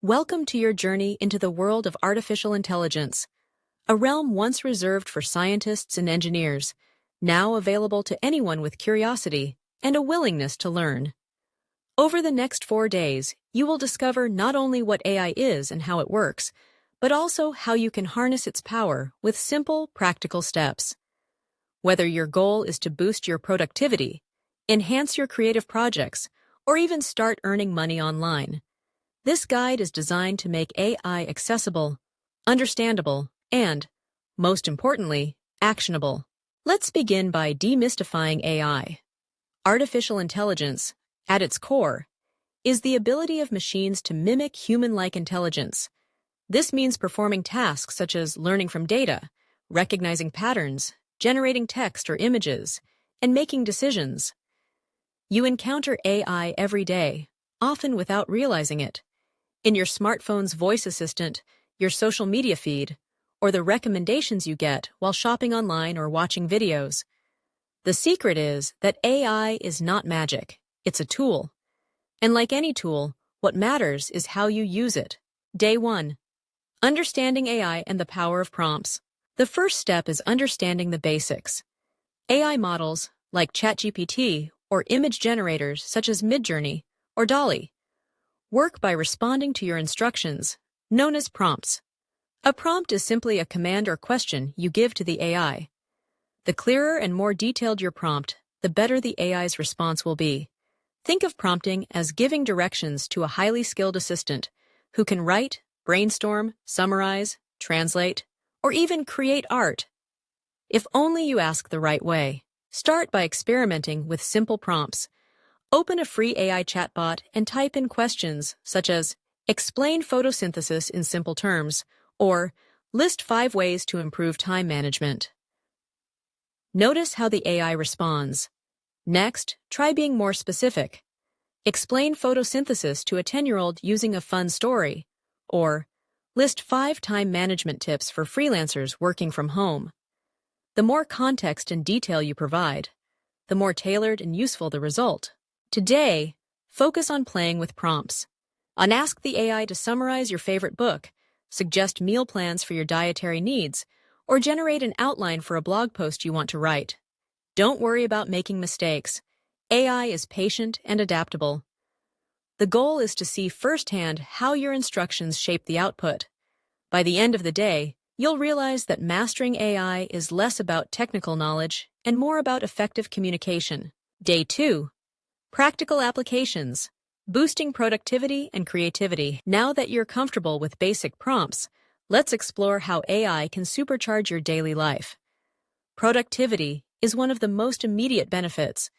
Welcome to your journey into the world of artificial intelligence, a realm once reserved for scientists and engineers, now available to anyone with curiosity and a willingness to learn. Over the next 4 days, you will discover not only what AI is and how it works, but also how you can harness its power with simple, practical steps. Whether your goal is to boost your productivity, enhance your creative projects, or even start earning money online, this guide is designed to make AI accessible, understandable, and, most importantly, actionable. Let's begin by demystifying AI. Artificial intelligence, at its core, is the ability of machines to mimic human-like intelligence. This means performing tasks such as learning from data, recognizing patterns, generating text or images, and making decisions. You encounter AI every day, often without realizing it. In your smartphone's voice assistant, your social media feed, or the recommendations you get while shopping online or watching videos. The secret is that AI is not magic, it's a tool. And like any tool, what matters is how you use it. Day 1. Understanding AI and the power of prompts. The first step is understanding the basics. AI models, like ChatGPT, or image generators such as Midjourney or DALL-E, work by responding to your instructions, known as prompts. A prompt is simply a command or question you give to the AI. The clearer and more detailed your prompt, the better the AI's response will be. Think of prompting as giving directions to a highly skilled assistant who can write, brainstorm, summarize, translate, or even create art. If only you ask the right way. Start by experimenting with simple prompts. Open a free AI chatbot and type in questions such as, "Explain photosynthesis in simple terms," or "List 5 ways to improve time management." Notice how the AI responds. Next, try being more specific. Explain photosynthesis to a 10-year-old using a fun story, or list 5 time management tips for freelancers working from home. The more context and detail you provide, the more tailored and useful the result. Today, focus on playing with prompts. Ask the AI to summarize your favorite book, suggest meal plans for your dietary needs, or generate an outline for a blog post you want to write. Don't worry about making mistakes. AI is patient and adaptable. The goal is to see firsthand how your instructions shape the output. By the end of the day, you'll realize that mastering AI is less about technical knowledge and more about effective communication. Day 2. Practical applications. Boosting productivity and creativity. Now that you're comfortable with basic prompts, let's explore how AI can supercharge your daily life. Productivity is one of the most immediate benefits.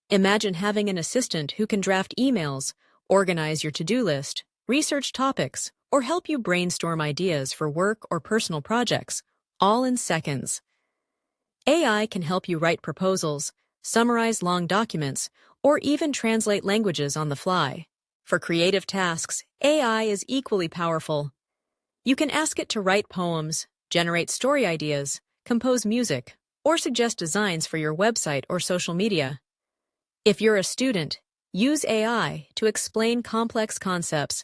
Imagine having an assistant who can draft emails, organize your to-do list, research topics, or help you brainstorm ideas for work or personal projects, all in seconds. AI can help you write proposals, summarize long documents, or even translate languages on the fly. For creative tasks, AI is equally powerful. You can ask it to write poems, generate story ideas, compose music, or suggest designs for your website or social media. If you're a student, use AI to explain complex concepts,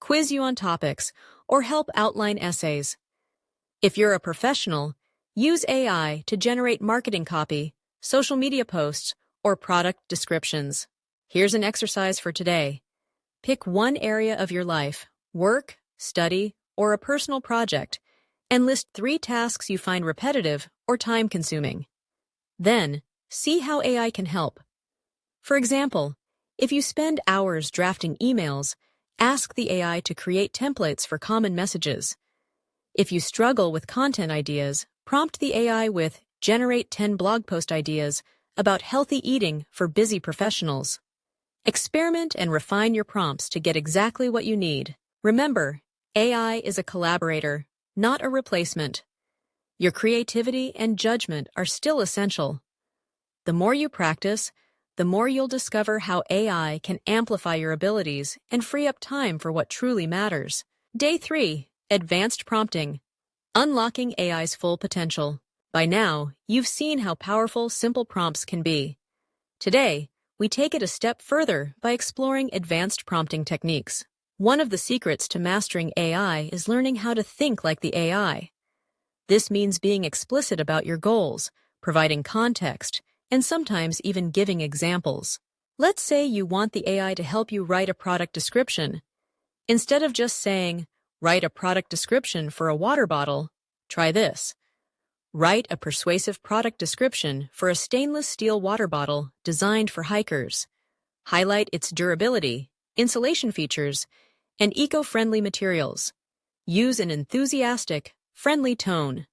quiz you on topics, or help outline essays. If you're a professional, use AI to generate marketing copy, social media posts, or product descriptions. Here's an exercise for today. Pick one area of your life, work, study, or a personal project, and list 3 tasks you find repetitive or time-consuming. Then, see how AI can help. For example, if you spend hours drafting emails, ask the AI to create templates for common messages. If you struggle with content ideas, prompt the AI with "Generate 10 blog post ideas about healthy eating for busy professionals." Experiment and refine your prompts to get exactly what you need. Remember, AI is a collaborator, not a replacement. Your creativity and judgment are still essential. The more you practice, the more you'll discover how AI can amplify your abilities and free up time for what truly matters. Day 3. Advanced prompting. Unlocking AI's full potential. By now, you've seen how powerful simple prompts can be. Today, we take it a step further by exploring advanced prompting techniques. One of the secrets to mastering AI is learning how to think like the AI. This means being explicit about your goals, providing context, and sometimes even giving examples. Let's say you want the AI to help you write a product description. Instead of just saying, "Write a product description for a water bottle," try this. Write a persuasive product description for a stainless steel water bottle designed for hikers. Highlight its durability, insulation features, and eco-friendly materials. Use an enthusiastic, friendly tone.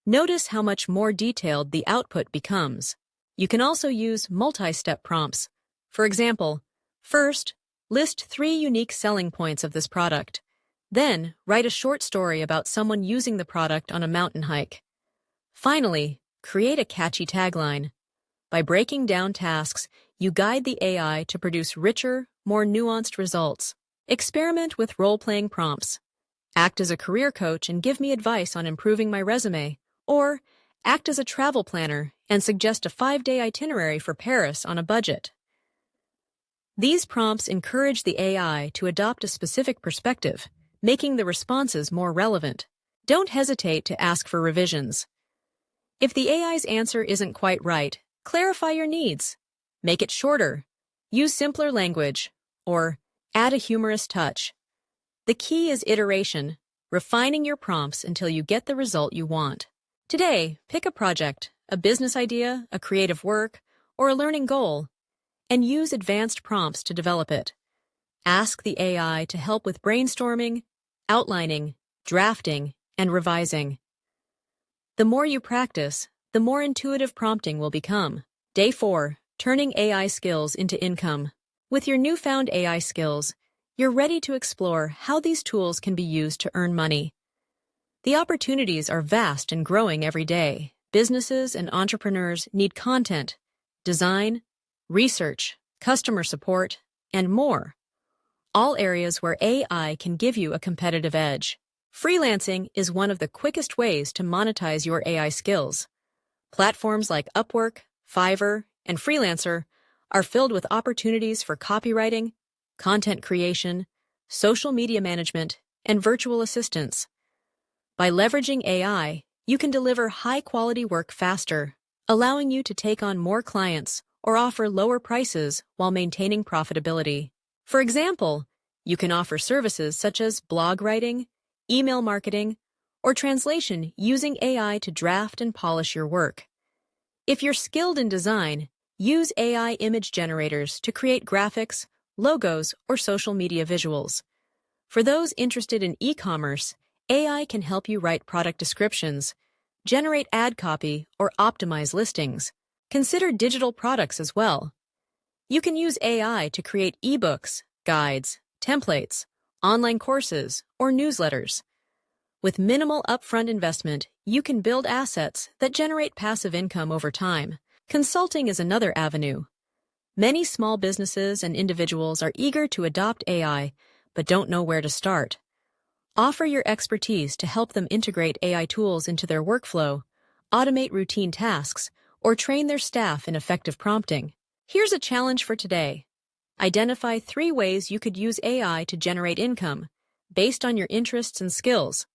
Notice how much more detailed the output becomes. You can also use multi-step prompts. For example, first, list 3 unique selling points of this product. Then, write a short story about someone using the product on a mountain hike. Finally, create a catchy tagline. By breaking down tasks, you guide the AI to produce richer, more nuanced results. Experiment with role-playing prompts. Act as a career coach and give me advice on improving my resume. Or, act as a travel planner and suggest a 5-day itinerary for Paris on a budget. These prompts encourage the AI to adopt a specific perspective, making the responses more relevant. Don't hesitate to ask for revisions. If the AI's answer isn't quite right, clarify your needs. Make it shorter. Use simpler language. Or add a humorous touch. The key is iteration, refining your prompts until you get the result you want. Today, pick a project, a business idea, a creative work, or a learning goal, and use advanced prompts to develop it. Ask the AI to help with brainstorming, outlining, drafting, and revising. The more you practice, the more intuitive prompting will become. Day 4, turning AI skills into income. With your newfound AI skills, you're ready to explore how these tools can be used to earn money. The opportunities are vast and growing every day. Businesses and entrepreneurs need content, design, research, customer support, and more. All areas where AI can give you a competitive edge. Freelancing is one of the quickest ways to monetize your AI skills. Platforms like Upwork, Fiverr, and Freelancer are filled with opportunities for copywriting, content creation, social media management, and virtual assistants. By leveraging AI, you can deliver high-quality work faster, allowing you to take on more clients or offer lower prices while maintaining profitability. For example, you can offer services such as blog writing, email marketing, or translation using AI to draft and polish your work. If you're skilled in design, use AI image generators to create graphics, logos, or social media visuals. For those interested in e-commerce, AI can help you write product descriptions, generate ad copy, or optimize listings. Consider digital products as well. You can use AI to create ebooks, guides, templates, online courses, or newsletters. With minimal upfront investment, you can build assets that generate passive income over time. Consulting is another avenue. Many small businesses and individuals are eager to adopt AI, but don't know where to start. Offer your expertise to help them integrate AI tools into their workflow, automate routine tasks, or train their staff in effective prompting. Here's a challenge for today. Identify 3 ways you could use AI to generate income, based on your interests and skills.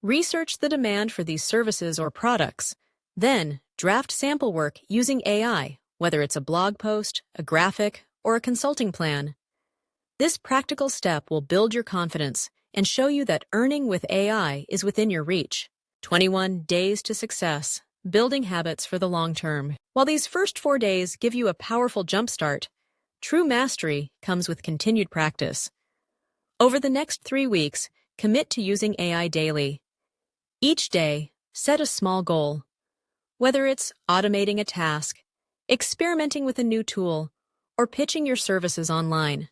Research the demand for these services or products. Then, draft sample work using AI, whether it's a blog post, a graphic, or a consulting plan. This practical step will build your confidence and show you that earning with AI is within your reach. 21 Days to Success. Building habits for the long term. While these first 4 days give you a powerful jumpstart, true mastery comes with continued practice. Over the next 3 weeks, commit to using AI daily. Each day, set a small goal. Whether it's automating a task, experimenting with a new tool, or pitching your services online.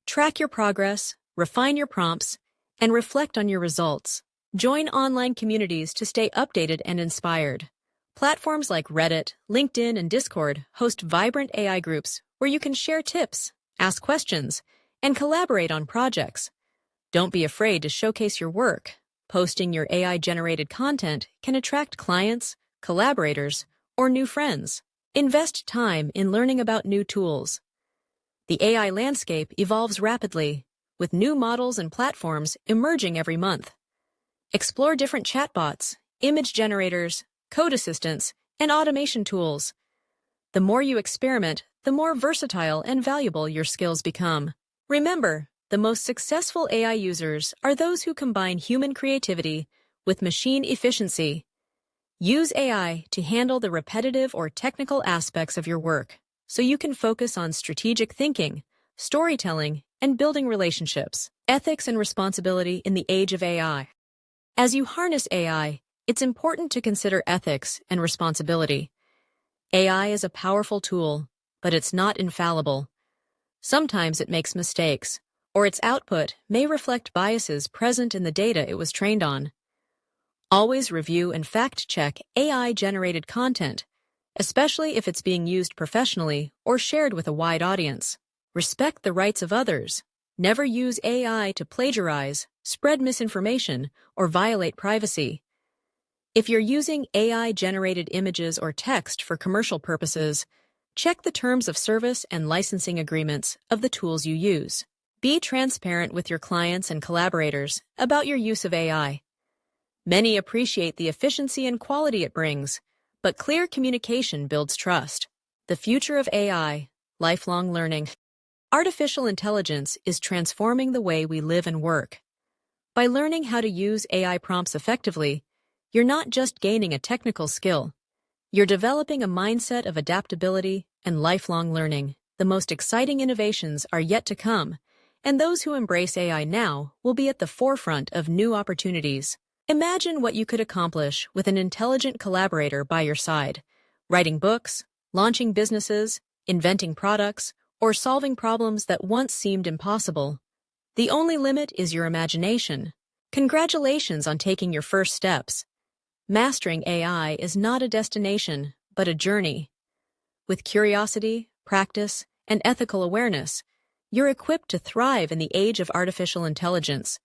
Track your progress, refine your prompts, and reflect on your results. Join online communities to stay updated and inspired. Platforms like Reddit, LinkedIn, and Discord host vibrant AI groups where you can share tips, ask questions, and collaborate on projects. Don't be afraid to showcase your work. Posting your AI-generated content can attract clients, collaborators, or new friends. Invest time in learning about new tools. The AI landscape evolves rapidly. with new models and platforms emerging every month. Explore different chatbots, image generators, code assistants, and automation tools. The more you experiment, the more versatile and valuable your skills become. Remember, the most successful AI users are those who combine human creativity with machine efficiency. Use AI to handle the repetitive or technical aspects of your work so you can focus on strategic thinking, storytelling, and building relationships. Ethics and responsibility in the age of AI. As you harness AI, it's important to consider ethics and responsibility. AI is a powerful tool, but it's not infallible. Sometimes it makes mistakes, or its output may reflect biases present in the data it was trained on. Always review and fact-check AI-generated content, especially if it's being used professionally or shared with a wide audience. Respect the rights of others. Never use AI to plagiarize, spread misinformation, or violate privacy. If you're using AI-generated images or text for commercial purposes, check the terms of service and licensing agreements of the tools you use. Be transparent with your clients and collaborators about your use of AI. Many appreciate the efficiency and quality it brings, but clear communication builds trust. The future of AI, lifelong learning. Artificial intelligence is transforming the way we live and work. By learning how to use AI prompts effectively, you're not just gaining a technical skill, you're developing a mindset of adaptability and lifelong learning. The most exciting innovations are yet to come, and those who embrace AI now will be at the forefront of new opportunities. Imagine what you could accomplish with an intelligent collaborator by your side, writing books, launching businesses, inventing products, or solving problems that once seemed impossible. The only limit is your imagination. Congratulations on taking your first steps. Mastering AI is not a destination, but a journey. With curiosity, practice, and ethical awareness, you're equipped to thrive in the age of artificial intelligence.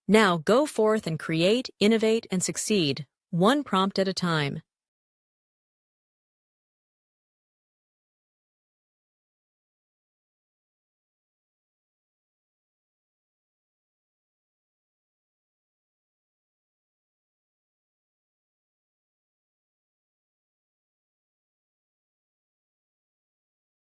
Now go forth and create, innovate, and succeed, one prompt at a time.